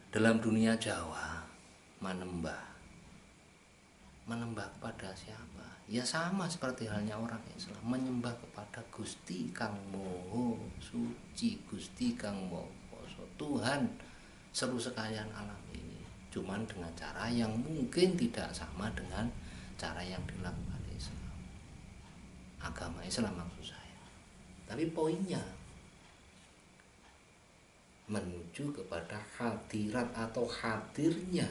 Dalam dunia Jawa, menembak kepada siapa? Ya sama seperti halnya orang Islam, menyembah kepada Gusti Kang Moho Suci, Gusti Kang Moho Koso, Tuhan seluruh sekalian alam ini. Cuman dengan cara yang mungkin tidak sama dengan cara yang dilakukan Islam, agama Islam maksud saya. Tapi poinnya menuju kepada hadirat atau hadirnya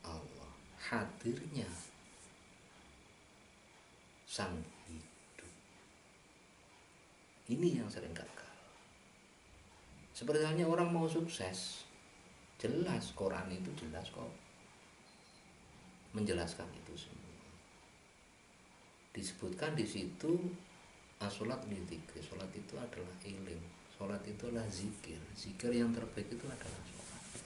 Allah, hadirnya sang hidup. Ini yang sering gagal. Seperti halnya orang mau sukses, jelas Quran itu jelas kok menjelaskan itu semua. Disebutkan di situ as-sholat lidzikri, sholat itu adalah ilim, sholat itu adalah zikir, zikir yang terbaik itu adalah sholat.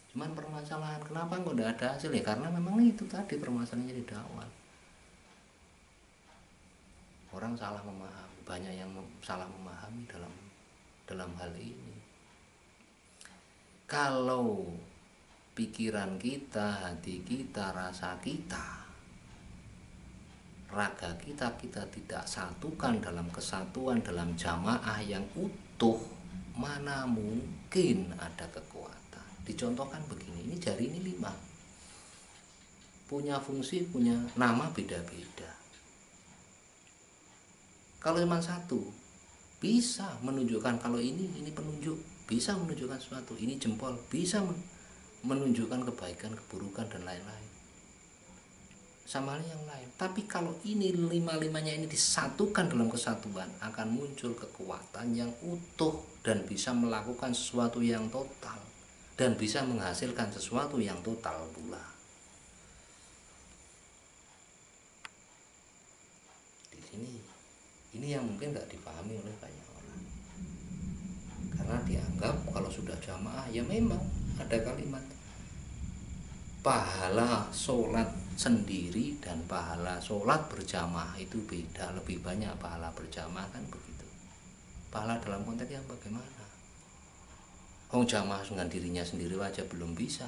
Cuman permasalahan kenapa kok tidak ada hasil ya, karena memang itu tadi permasalahannya di awal. Orang salah memahami, banyak yang salah memahami dalam hal ini. Kalau pikiran kita, hati kita, rasa kita, raga kita tidak satukan dalam kesatuan, dalam jamaah yang utuh, mana mungkin ada kekuatan. Dicontohkan begini, ini jari ini 5, punya fungsi, punya nama beda-beda. Kalau cuma satu, bisa menunjukkan kalau ini penunjuk, bisa menunjukkan sesuatu, ini jempol, bisa menunjukkan kebaikan, keburukan dan lain-lain. Sama halnya yang lain. Tapi kalau ini 5-5-nya ini disatukan dalam kesatuan, akan muncul kekuatan yang utuh dan bisa melakukan sesuatu yang total dan bisa menghasilkan sesuatu yang total pula. Di sini ini yang mungkin nggak dipahami oleh banyak orang, karena dianggap kalau sudah jamaah ya memang ada kalimat pahala sholat sendiri dan pahala sholat berjamaah itu beda, lebih banyak pahala berjamaah, kan begitu. Pahala dalam konteks yang bagaimana? Jamaah dengan dirinya sendiri aja belum bisa.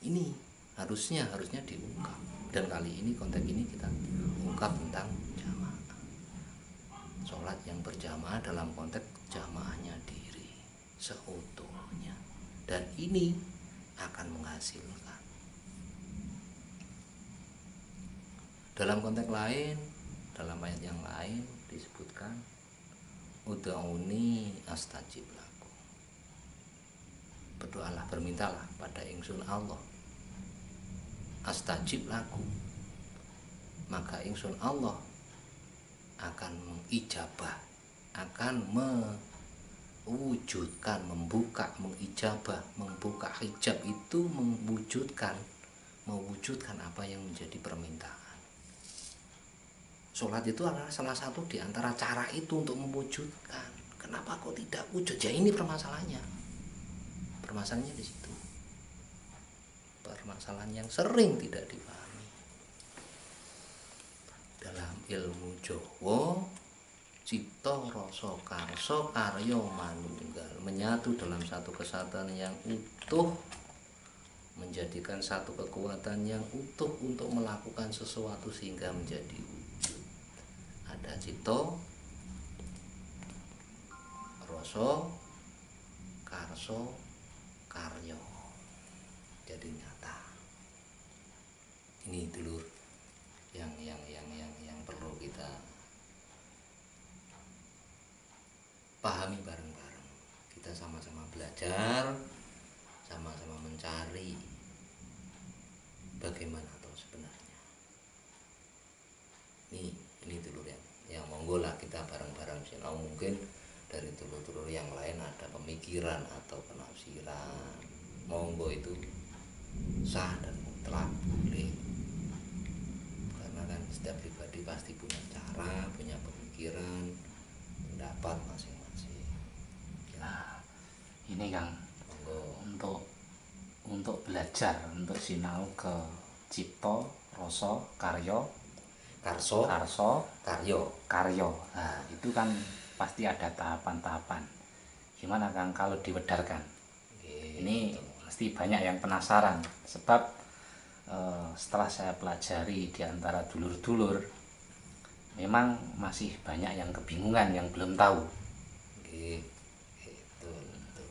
Ini harusnya diungkap, dan kali ini konteks ini kita ungkap tentang jamaah, sholat yang berjamaah dalam konteks jamaahnya diri seutuhnya, dan ini akan menghasilkan. Dalam konteks lain, dalam ayat yang lain disebutkan ud'uni astajib lakum, berdoalah, bermintalah pada ingsun Allah, astajib lakum, maka ingsun Allah akan mengijabah, akan mewujudkan, membuka, mengijabah, membuka hijab itu mewujudkan apa yang menjadi permintaan. Sholat itu adalah salah satu di antara cara itu untuk mewujudkan. Kenapa kok tidak wujud? Ya ini permasalahannya. Permasalahannya di situ. Permasalahan yang sering tidak dipahami. Dalam ilmu Jawa, cipta rasa karsa karya manunggal menyatu dalam satu kesatuan yang utuh, menjadikan satu kekuatan yang utuh untuk melakukan sesuatu sehingga menjadi wujud. Ada cipta rasa karsa karya, jadi nyata. Ini dulur yang perlu kita pahami bareng-bareng. Kita sama-sama belajar, sama-sama mencari bagaimana toh sebenarnya. Ini dulur yang monggo lah kita bareng-bareng. Mungkin dari dulur-dulur yang lain ada pemikiran atau penafsiran, monggo itu sah dan mutlak boleh, karena kan setiap pribadi pasti punya cara, punya pemikiran, pendapat masing-masing ya. Nah, ini Kang, Monggo. untuk belajar, untuk sinau ke cipta rasa karya Karso karsa karyo. karya. Nah, itu kan pasti ada tahapan-tahapan. gimana Kang kalau diwedarkan? Nggih, Ini betul. mesti banyak yang penasaran sebab setelah saya pelajari di antara dulur-dulur, memang masih banyak yang kebingungan, yang belum tahu. Nggih, betul, betul, betul.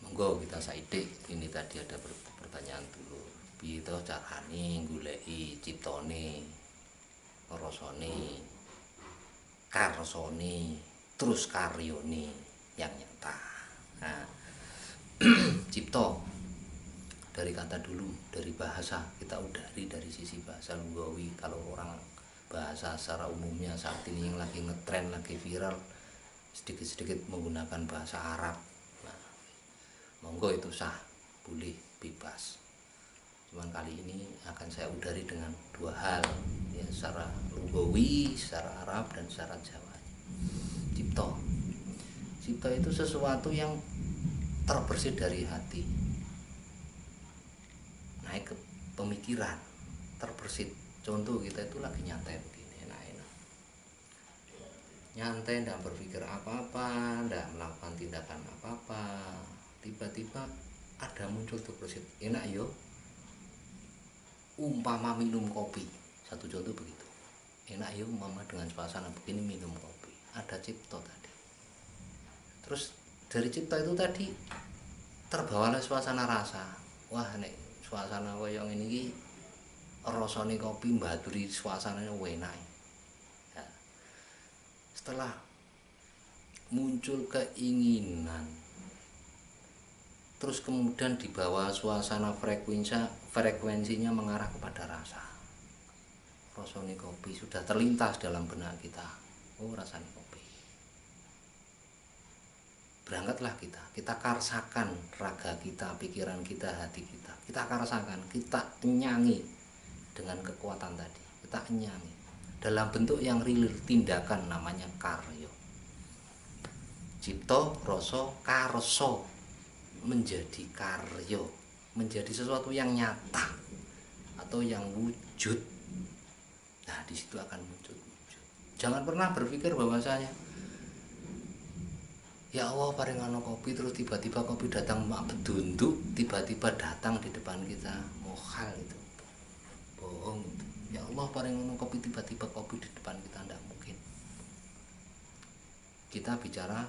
Monggo kita saiki ini tadi ada pertanyaan dulu. Piye to carane goleki ciptane, rasane, karsane, terus karyane yang nyata. Nah, cipta dari kata dulu, dari bahasa, kita udari dari sisi bahasa lugawi. Kalau orang bahasa secara umumnya saat ini yang lagi ngetren, lagi viral, sedikit-sedikit menggunakan bahasa Arab. Nah, monggo itu sah, boleh, bebas. Cuman kali ini akan saya udari dengan dua hal, ya, secara lugawi, secara Arab, dan secara Jawa. Cipta, cipta itu sesuatu yang terbersih dari hati, naik ke pemikiran, terbersih. Contoh, kita itu lagi nyantai begini, enak-enak, nyantai, tidak berpikir apa-apa, tidak melakukan tindakan apa-apa, tiba-tiba ada muncul terbersih, enak yo. Umpama minum kopi, satu contoh begitu, enak yo umpama dengan suasana begini minum kopi, ada cipta tadi. Terus dari cipta itu tadi terbawa oleh suasana rasa. Wah, nek suasana koyo ngene iki rasane kopi mbaturi suasananya enak. Ya. Setelah muncul keinginan, terus kemudian dibawa suasana frekuensinya mengarah kepada rasa. Rasane kopi sudah terlintas dalam benak kita. Oh, rasanya kopi. Berangkatlah kita karsakan raga kita, pikiran kita, hati kita. Kita karsakan, kita nyanyi dengan kekuatan tadi. Kita nyanyi dalam bentuk yang real, tindakan, namanya karyo. Cipta, rasa, karsa menjadi karyo, menjadi sesuatu yang nyata atau yang wujud. Nah, di situ akan muncul. Jangan pernah berpikir bahwasanya ya Allah paring ana kopi, terus tiba-tiba kopi datang mak bedunduk, tiba-tiba datang di depan kita. Mohal itu, bohong itu. Ya Allah paring ana kopi, tiba-tiba kopi di depan kita, tidak mungkin. Kita bicara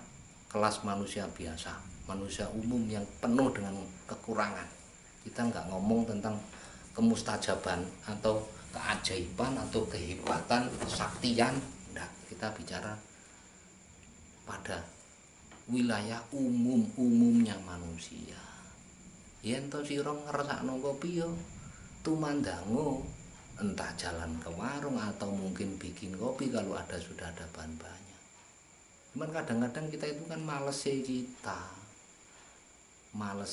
kelas manusia biasa, manusia umum yang penuh dengan kekurangan. Kita nggak ngomong tentang kemustajaban atau keajaiban atau kehebatan, kesaktian, enggak. Kita bicara pada wilayah umumnya manusia. Yen to sira ngersakno kopi yo tumandango, entah jalan ke warung atau mungkin bikin kopi kalau sudah ada bahan banyak. Cuman kadang-kadang kita itu kan males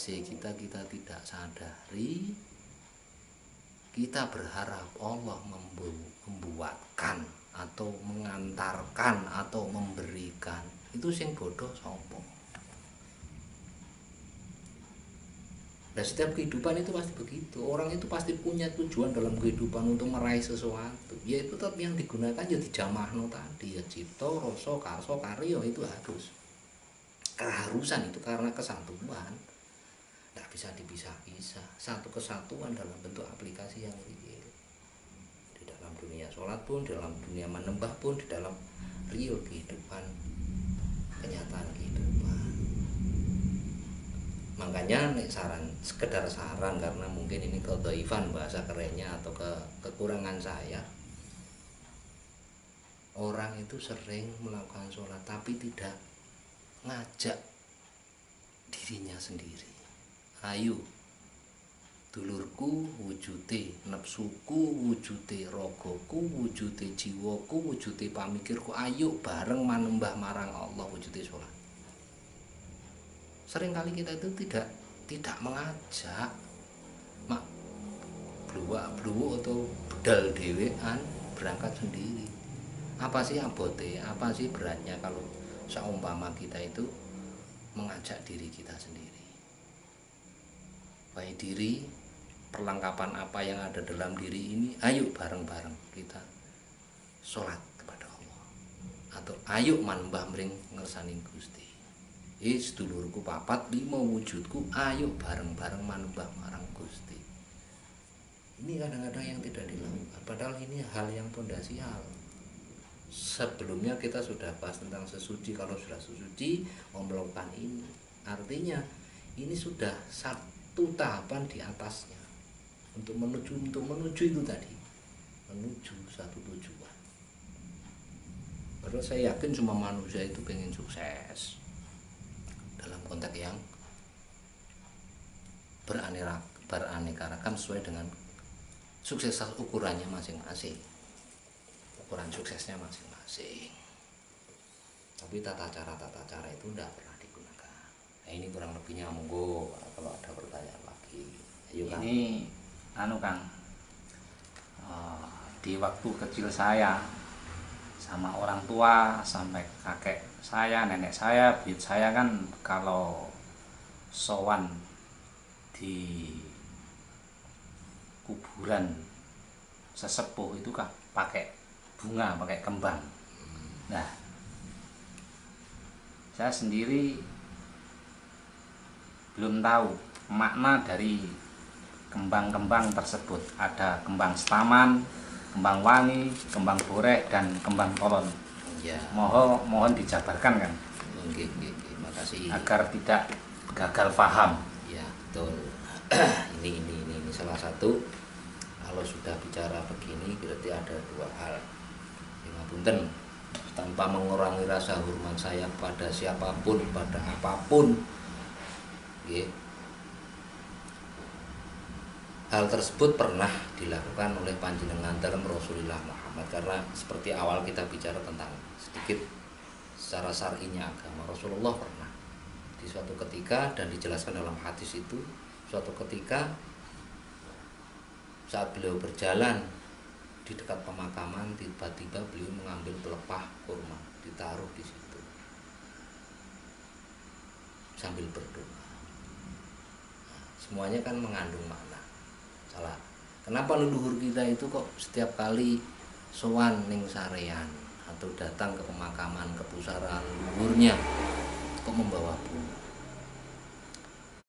kita tidak sadari, kita berharap Allah membuatkan atau mengantarkan atau memberikan. Itu sing bodoh sapa? Nah, setiap kehidupan itu pasti begitu. Orang itu pasti punya tujuan dalam kehidupan untuk meraih sesuatu. Ya itu tetap yang digunakan ya dijamahno tadi, ya cipta, rasa, karsa, karya, itu harus. Keharusan itu karena kesatuan. Tidak bisa dipisah-pisah. Satu kesatuan dalam bentuk aplikasi yang real. Di dalam dunia sholat pun, di dalam dunia menembah pun, di dalam real kehidupan, kenyataan kehidupan. Makanya nek sekedar saran, karena mungkin ini kedoifan bahasa kerennya atau kekurangan saya. Orang itu sering melakukan sholat tapi tidak ngajak dirinya sendiri. Ayo dulurku wujute, nepsuku wujute, ragaku wujute, jiwaku wujute, pamikirku, ayo bareng manembah marang Allah wujute sholat. Seringkali kita itu tidak mengajak, mak bluwak atau bedal dewean berangkat sendiri. Apa sih abote, apa sih beratnya kalau seumpama kita itu mengajak diri kita sendiri. Baik diri, perlengkapan apa yang ada dalam diri ini, ayo bareng-bareng kita sholat kepada Allah. atau ayo manembah mring ngersani Gusti. Sedulurku papat 5 wujudku, ayo bareng-bareng manembah marang Gusti. Ini kadang-kadang yang tidak dilakukan, padahal ini hal yang pondasial. Sebelumnya kita sudah bahas tentang sesuci. Kalau sudah sesuci mau melakukan ini, artinya ini sudah satu tahapan di atasnya untuk menuju itu tadi, menuju satu tujuan. Padahal saya yakin semua manusia itu pengen sukses dalam konteks yang beraneka ragam sesuai dengan sukses ukurannya masing-masing, ukuran suksesnya masing-masing. Tapi tata cara itu tidak pernah digunakan. Nah, ini kurang lebihnya, monggo kalau ada pertanyaan lagi. Ayo, Kang. Ini Kang, di waktu kecil saya sama orang tua sampai kakek saya, nenek saya, buyut saya kan kalau sowan di kuburan sesepuh itu kan pakai bunga, pakai kembang. Nah, saya sendiri belum tahu makna dari kembang-kembang tersebut. Ada kembang setaman, kembang wangi, kembang boreh, dan kembang kolon. Ya. Mohon dijabarkan kan. Oke, makasih. Agar tidak gagal paham. Ya, betul. ini salah satu. Kalau sudah bicara begini berarti ada dua hal. Punten, tanpa mengurangi rasa hormat saya pada siapapun, pada apapun. Hal tersebut pernah dilakukan oleh panjenengan dalam Rasulullah Muhammad, karena seperti awal kita bicara tentang sedikit secara syar'inya agama. Rasulullah pernah di suatu ketika, dan dijelaskan dalam hadis itu, suatu ketika saat beliau berjalan di dekat pemakaman, tiba-tiba beliau mengambil pelepah kurma, ditaruh di situ sambil berdoa. Nah, semuanya kan mengandung makna. Salah. Kenapa leluhur kita itu kok setiap kali sowan ning sarean atau datang ke pemakaman, ke pusara leluhurnya kok membawa bunga?